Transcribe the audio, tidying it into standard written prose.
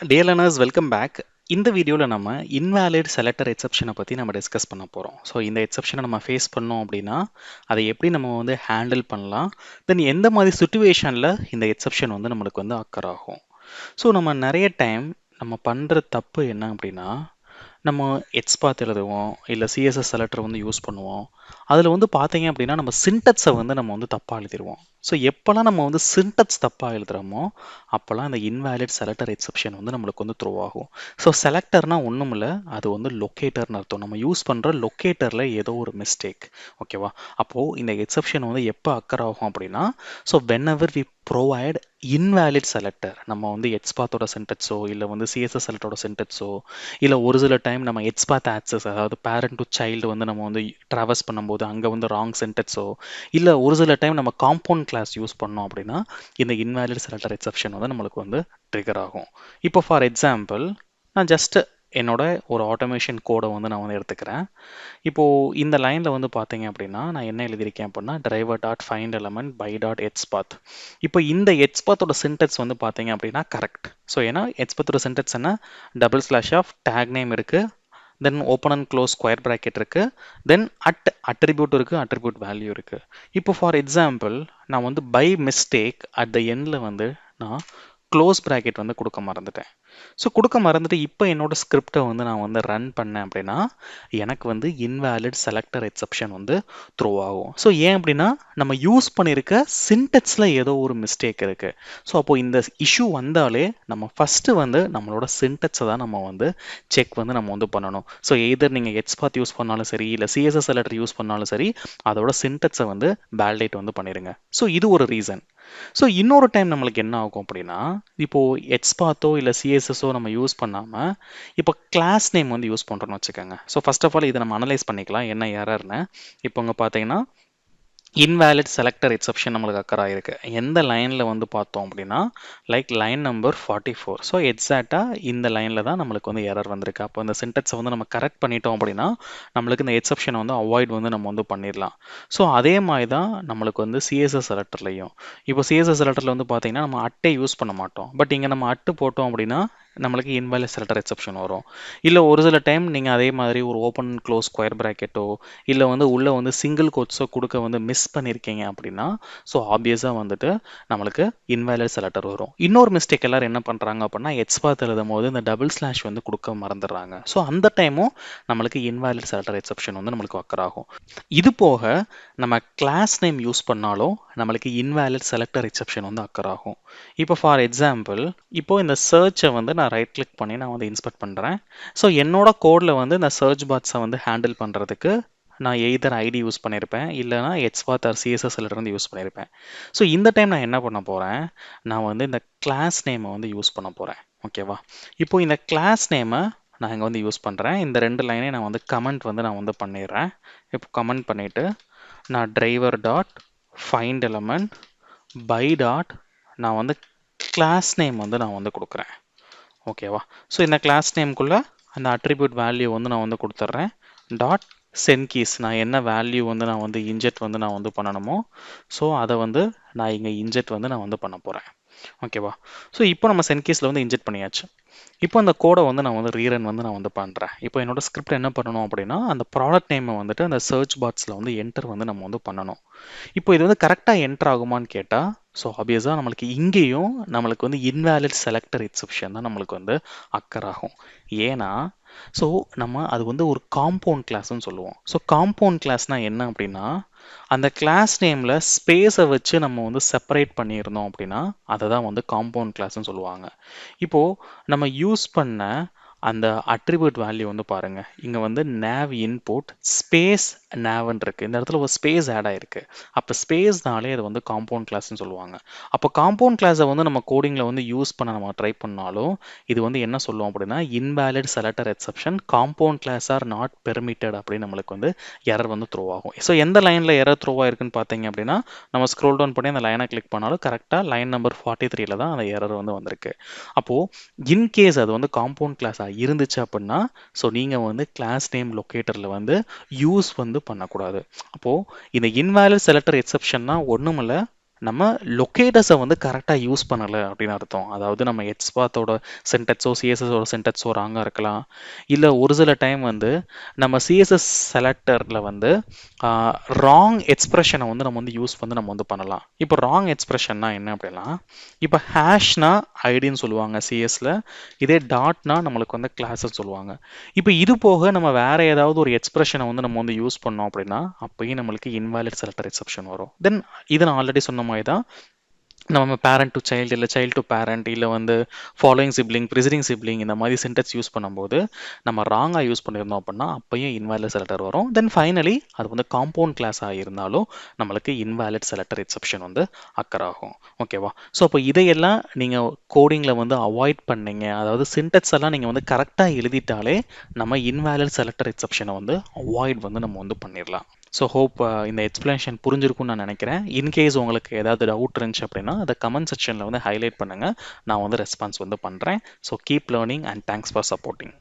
Dear learners, welcome back. இந்த வீடியோல நம்ம invalid selector exception பத்தி நம்ம டிஸ்கஸ் பண்ண போறோம். ஸோ இந்த எக்ஸெப்ஷனை நம்ம ஃபேஸ் பண்ணோம் அப்படின்னா அதை எப்படி நம்ம வந்து ஹேண்டில் பண்ணலாம், தென் எந்த மாதிரி சுச்சுவேஷன்ல இந்த எக்ஸெப்ஷன் வந்து நம்மளுக்கு வந்து அக்கர் ஆகும். ஸோ நம்ம நிறைய டைம் நம்ம பண்ற தப்பு என்ன அப்படின்னா, நம்ம XPath எழுதுவோம், இல்லை சிஎஸ்எஸ் செலக்டர் வந்து யூஸ் பண்ணுவோம். அதில் வந்து பார்த்தீங்க அப்படின்னா நம்ம சின்டெக்ஸை வந்து நம்ம வந்து தப்பாக எழுதிடுவோம். ஸோ எப்போல்லாம் நம்ம வந்து சின்டெக்ஸ் தப்பாக எழுதுகிறோமோ அப்போல்லாம் இந்த இன்வேலிட் செலக்டர் எக்ஸெப்ஷன் வந்து நம்மளுக்கு வந்து த்ரோ ஆகும். ஸோ செலக்டர்னா ஒன்றும் இல்லை, அது வந்து லொக்கேட்டர்னு அர்த்தம். நம்ம யூஸ் பண்ணுற லொக்கேட்டரில் ஏதோ ஒரு மிஸ்டேக், ஓகேவா? அப்போது இந்த எக்ஸெப்ஷன் வந்து எப்போ அக்கர் ஆகும் அப்படின்னா, so whenever we provide invalid selector, நம்ம வந்து XPathோட சின்டெக்ஸோ இல்லை வந்து சிஎஸ்எஸ் செலக்டரோட சின்டெக்ஸோ இல்லை ஒரு சில டைம் நம்ம XPath ஆக்சஸ், அதாவது பேரண்ட் டு சைல்டு வந்து நம்ம வந்து ட்ராவர்ஸ் பண்ணும்போது அங்கே வந்து ராங் சென்டென்ஸோ இல்லை ஒரு சில டைம் நம்ம காம்பவுண்ட் கிளாஸ் யூஸ் பண்ணோம் அப்படின்னா இந்த இன்வேலிட் செலக்டர் எக்ஸெப்ஷன் வந்து நம்மளுக்கு வந்து ட்ரிகர் ஆகும். இப்போ ஃபார் எக்ஸாம்பிள் நான் ஜஸ்ட் என்னோட ஒரு ஆட்டோமேஷன் கோடை வந்து நான் வந்து எடுத்துக்கிறேன். இப்போது இந்த லைனில் வந்து பார்த்தீங்க அப்படின்னா நான் என்ன எழுதியிருக்கேன் அப்படின்னா driver dot find element by dot XPath. இப்போ இந்த XPathோட சின்டெக்ஸ் வந்து பார்த்தீங்க அப்படின்னா கரெக்ட். ஸோ ஏன்னா XPathோட சின்டெக்ஸ் என்ன, double slash of tag name இருக்குது, then open and close square bracket இருக்குது, தென் அட்ரிபியூட் இருக்குது, அட்ரிபியூட் வேல்யூ இருக்குது. இப்போ ஃபார் எக்ஸாம்பிள் நான் வந்து பை மிஸ்டேக் அட் த எண்டில் வந்து நான் க்ளோஸ் ப்ராக்கெட் வந்து கொடுக்க மறந்துட்டேன். ஸோ கொடுக்க மறந்துட்டு இப்போ என்னோட ஸ்கிரிப்டை வந்து நான் வந்து ரன் பண்ணேன் அப்படின்னா எனக்கு வந்து இன்வேலிட் செலக்டர் எக்ஸெப்ஷன் வந்து த்ரோ ஆகும். ஸோ ஏன் அப்படின்னா நம்ம யூஸ் பண்ணியிருக்க சின்டெக்ஸில் ஏதோ ஒரு மிஸ்டேக் இருக்குது. ஸோ அப்போது இந்த இஷ்யூ வந்தாலே நம்ம ஃபஸ்ட்டு வந்து நம்மளோட சின்டெக்ஸை தான் நம்ம வந்து செக் வந்து நம்ம வந்து பண்ணணும். ஸோ எதர் நீங்கள் XPath யூஸ் பண்ணாலும் சரி இல்லை சிஎஸ்எஸ் செலக்டர் யூஸ் பண்ணாலும் சரி அதோட சின்டெக்ஸை வந்து வேலிடேட் வந்து பண்ணிடுங்க. ஸோ இது ஒரு ரீசன். ஸோ இன்னொரு டைம் நம்மளுக்கு என்ன ஆகும் அப்படின்னா, இப்போது XPathஓ இல்லை சிஎஸ்எஸ்ஓ நம்ம யூஸ் பண்ணாமல் இப்போ கிளாஸ் நேம் வந்து யூஸ் பண்ணுறோன்னு வச்சுக்கோங்க. ஸோ ஃபர்ஸ்ட் ஆஃப் ஆல் இதை நம்ம அனலைஸ் பண்ணிக்கலாம் என்ன எரர்னு. இப்போ இங்கே பார்த்தீங்கன்னா இன்வேலிட் செலக்டர் எக்ஸெப்ஷன் நம்மளுக்கு அக்கர் ஆகிருக்கு. எந்த லைனில் வந்து பார்த்தோம் அப்படின்னா லைக் லைன் நம்பர் 44. ஸோ எக்ஸாக்டாக இந்த லைனில் தான் நம்மளுக்கு வந்து எரர் வந்திருக்கு. அப்போ இந்த சின்டெக்ஸை வந்து நம்ம கரெக்ட் பண்ணிட்டோம் அப்படின்னா நம்மளுக்கு இந்த எக்ஸெப்ஷனை வந்து அவாய்ட் வந்து நம்ம வந்து பண்ணிடலாம். ஸோ அதே மாதிரி தான் நம்மளுக்கு வந்து சிஎஸ்எஸ் செலக்டர்லையும். இப்போ சிஎஸ்எஸ் செலக்டரில் வந்து பார்த்தீங்கன்னா நம்ம அட்டை யூஸ் பண்ண மாட்டோம். பட் இங்கே நம்ம அட்டு போட்டோம் அப்படின்னா நம்மளுக்கு இன்வேலிட் செலக்டர் எக்ஸெப்ஷன் வரும். இல்லை ஒரு சில டைம் நீங்கள் அதே மாதிரி ஒரு ஓப்பன் க்ளோஸ் ஸ்கொயர் ப்ராக்கெட்டோ இல்லை வந்து உள்ளே வந்து சிங்கிள் கோட்ஸோ கொடுக்க வந்து மிஸ் பண்ணியிருக்கீங்க அப்படின்னா ஸோ ஆப்வியஸாக வந்துட்டு நம்மளுக்கு இன்வேலிட் செலக்டர் வரும். இன்னொரு மிஸ்டேக் எல்லாரும் என்ன பண்ணுறாங்க அப்படின்னா XPath எழுதும் போது இந்த டபுள் ஸ்லாஷ் வந்து கொடுக்க மறந்துடுறாங்க. ஸோ அந்த டைமும் நம்மளுக்கு இன்வேலிட் செலக்டர் எக்ஸெப்ஷன் வந்து நம்மளுக்கு அக்கர் ஆகும். இது போக நம்ம கிளாஸ் நேம் யூஸ் பண்ணாலும் நம்மளுக்கு இன்வேலிட் செலக்டர் எக்ஸெப்ஷன் வந்து அக்கர் ஆகும். இப்போ ஃபார் எக்ஸாம்பிள் இப்போ இந்த சர்ச்சை வந்து நான் ரைட் கிளிக் பண்ணி நான் வந்து இன்ஸ்பெக்ட் பண்ணுறேன். ஸோ என்னோட கோடில் வந்து இந்த சர்ச் பாக்ஸை வந்து ஹேண்டில் பண்ணுறதுக்கு நான் எய்தர் ஐடி யூஸ் பண்ணியிருப்பேன் இல்லைனா XPath ஆர் சிஎஸ்எஸ் வந்து யூஸ் பண்ணியிருப்பேன். ஸோ இந்த டைம் நான் என்ன பண்ண போகிறேன், நான் வந்து இந்த கிளாஸ் நேமை வந்து யூஸ் பண்ண போகிறேன். ஓகேவா? இப்போ இந்த கிளாஸ் நேமை நான் இங்கே வந்து யூஸ் பண்ணுறேன். இந்த ரெண்டு லைனே நான் வந்து கமெண்ட் வந்து நான் வந்து பண்ணிடுறேன். இப்போ கமெண்ட் பண்ணிவிட்டு நான் driver dot find element by dot நான் வந்து கிளாஸ் நேம் வந்து நான் வந்து கொடுக்குறேன். ஓகேவா? ஸோ இந்த கிளாஸ் நேம்குள்ளே அந்த அட்ரிபியூட் வேல்யூ வந்து நான் வந்து கொடுத்துட்றேன். டாட் சென்ட் கீஸ், நான் என்ன வேல்யூ வந்து நான் வந்து இன்ஜெக்ட் வந்து நான் வந்து பண்ணணுமோ ஸோ அதை வந்து நான் இங்கே இன்ஜெக்ட் வந்து நான் வந்து பண்ண போகிறேன். ஓகேவா? ஸோ இப்போ நம்ம சென்ட் கீஸில் வந்து இன்ஜெக்ட் பண்ணியாச்சு. இப்போ அந்த கோடை வந்து நான் வந்து ரீரன் வந்து நான் வந்து பண்ணுறேன். இப்போ என்னோட ஸ்கிரிப்ட் என்ன பண்ணணும் அப்படின்னா அந்த ப்ராடக்ட் நேமை வந்துட்டு அந்த சர்ச் பாக்ஸில் வந்து என்டர் வந்து நம்ம வந்து பண்ணணும். இப்போ இது வந்து கரெக்டாக என்டர் ஆகுமான்னு கேட்டால் ஸோ ஆப்வியஸாக நம்மளுக்கு இங்கேயும் நம்மளுக்கு வந்து இன்வேலிட் செலக்டர் எக்ஸெப்ஷன் தான் நம்மளுக்கு வந்து அக்கர் ஆகும். ஏன்னா ஸோ நம்ம அது வந்து ஒரு காம்பவுண்ட் கிளாஸ்ன்னு சொல்லுவோம். ஸோ காம்பவுண்ட் கிளாஸ்னால் என்ன அப்படின்னா அந்த கிளாஸ் நேமில் ஸ்பேஸை வச்சு நம்ம வந்து செப்பரேட் பண்ணியிருந்தோம் அப்படின்னா அதை தான் வந்து காம்பவுண்ட் கிளாஸ்ன்னு சொல்லுவாங்க. இப்போது நம்ம யூஸ் பண்ண அந்த அட்ரிபியூட் வேல்யூ வந்து பாருங்கள், இங்கே வந்து nav input ஸ்பேஸ் navன்னு இருக்குது. இந்த இடத்துல ஒரு ஸ்பேஸ் ஆட் ஆகிருக்கு. அப்போ ஸ்பேஸ்னாலே அது வந்து காம்பவுண்ட் கிளாஸ்ன்னு சொல்லுவாங்க. அப்போ காம்பவுண்ட் கிளாஸை வந்து நம்ம கோடிங்கில் வந்து யூஸ் பண்ண நம்ம ட்ரை பண்ணாலும் இது வந்து என்ன சொல்லுவோம் அப்படின்னா invalid selector exception compound class or not permitted அப்படின்னு நம்மளுக்கு வந்து எரர் வந்து த்ரோ ஆகும். ஸோ எந்த லைனில் எரர் த்ரோ ஆயிருக்குன்னு பார்த்தீங்க அப்படின்னா நம்ம ஸ்க்ரோல் டவுன் பண்ணி அந்த லைனை கிளிக் பண்ணாலும் கரெக்டாக லைன் நம்பர் 43 தான் அந்த எரர் வந்து வந்திருக்கு. அப்போது இன்கேஸ் அது வந்து காம்பவுண்ட் கிளாஸாக இருந்துச்சு அப்படின்னா ஸோ நீங்கள் வந்து கிளாஸ் நேம் லொக்கேட்டரில் வந்து யூஸ் வந்து பண்ணக்கூடாது. அப்போது இந்த இன்வேலிட் செலக்டர் எக்ஸெப்ஷன்னா ஒன்றும் இல்லை, நம்ம லொக்கேட்டர்ஸை வந்து கரெக்டாக யூஸ் பண்ணலை அப்படின்னு அர்த்தம். அதாவது நம்ம XPathோட சின்டெக்ஸோ சிஎஸ்எஸோட சின்டெக்ஸோ ராங்காக இருக்கலாம். இல்லை ஒரு சில டைம் வந்து நம்ம சிஎஸ்எஸ் செலக்டரில் வந்து ராங் எக்ஸ்பிரஷனை வந்து நம்ம வந்து யூஸ் வந்து நம்ம வந்து பண்ணலாம். இப்போ ராங் எக்ஸ்பிரஷன்னா என்ன அப்படின்னா, இப்போ ஹேஷ்னா ஐடின்னு சொல்லுவாங்க சிஎஸ்ல, இதே டாட்னா நம்மளுக்கு வந்து கிளாஸ்ன்னு சொல்லுவாங்க. இப்போ இது போக நம்ம வேற ஏதாவது ஒரு எக்ஸ்பிரஷனை வந்து நம்ம வந்து யூஸ் பண்ணோம் அப்படின்னா அப்பயும் நம்மளுக்கு இன்வாலிட் செலக்டர் எக்ஸெப்ஷன் வரும். தென் இதை நான் ஆல்ரெடி சொன்ன மாதிரி தான் நம்ம பேரண்ட் டு சைல்டு இல்லை சைல்டு டு பேரண்ட் இல்லை வந்து ஃபாலோயிங் சிப்ளிங் ப்ரிசிடிங் சிப்ளிங் இந்த மாதிரி சின்டெக்ஸ் யூஸ் பண்ணும்போது நம்ம ராங்காக யூஸ் பண்ணியிருந்தோம் அப்படின்னா அப்பயும் இன்வாலிட் செலக்டர் வரும். தென் ஃபைனலி அது வந்து காம்பவுண்ட் கிளாஸாக இருந்தாலும் நம்மளுக்கு இன்வாலிட் செலக்டர் எக்ஸெப்ஷன் வந்து அக்கர் ஆகும். ஓகேவா? ஸோ அப்போ இதையெல்லாம் நீங்கள் கோடிங்கில் வந்து அவாய்ட் பண்ணீங்க, அதாவது சின்டெக்ஸ் எல்லாம் நீங்கள் வந்து கரெக்டாக எழுதிட்டாலே நம்ம இன்வாலிட் செலக்டர் எக்ஸெப்ஷனை வந்து அவாய்ட் வந்து நம்ம வந்து பண்ணிடலாம். ஸோ ஹோப் இந்த எக்ஸ்பிளனேஷன் புரிஞ்சிருக்கும்னு நான் நினைக்கிறேன். இன்கேஸ் உங்களுக்கு ஏதாவது டவுட் இருந்துச்சு அப்படின்னா அதை கமெண்ட் செக்ஷனில் வந்து ஹைலைட் பண்ணுங்கள், நான் வந்து ரெஸ்பான்ஸ் வந்து பண்ணுறேன். So keep learning and thanks for supporting.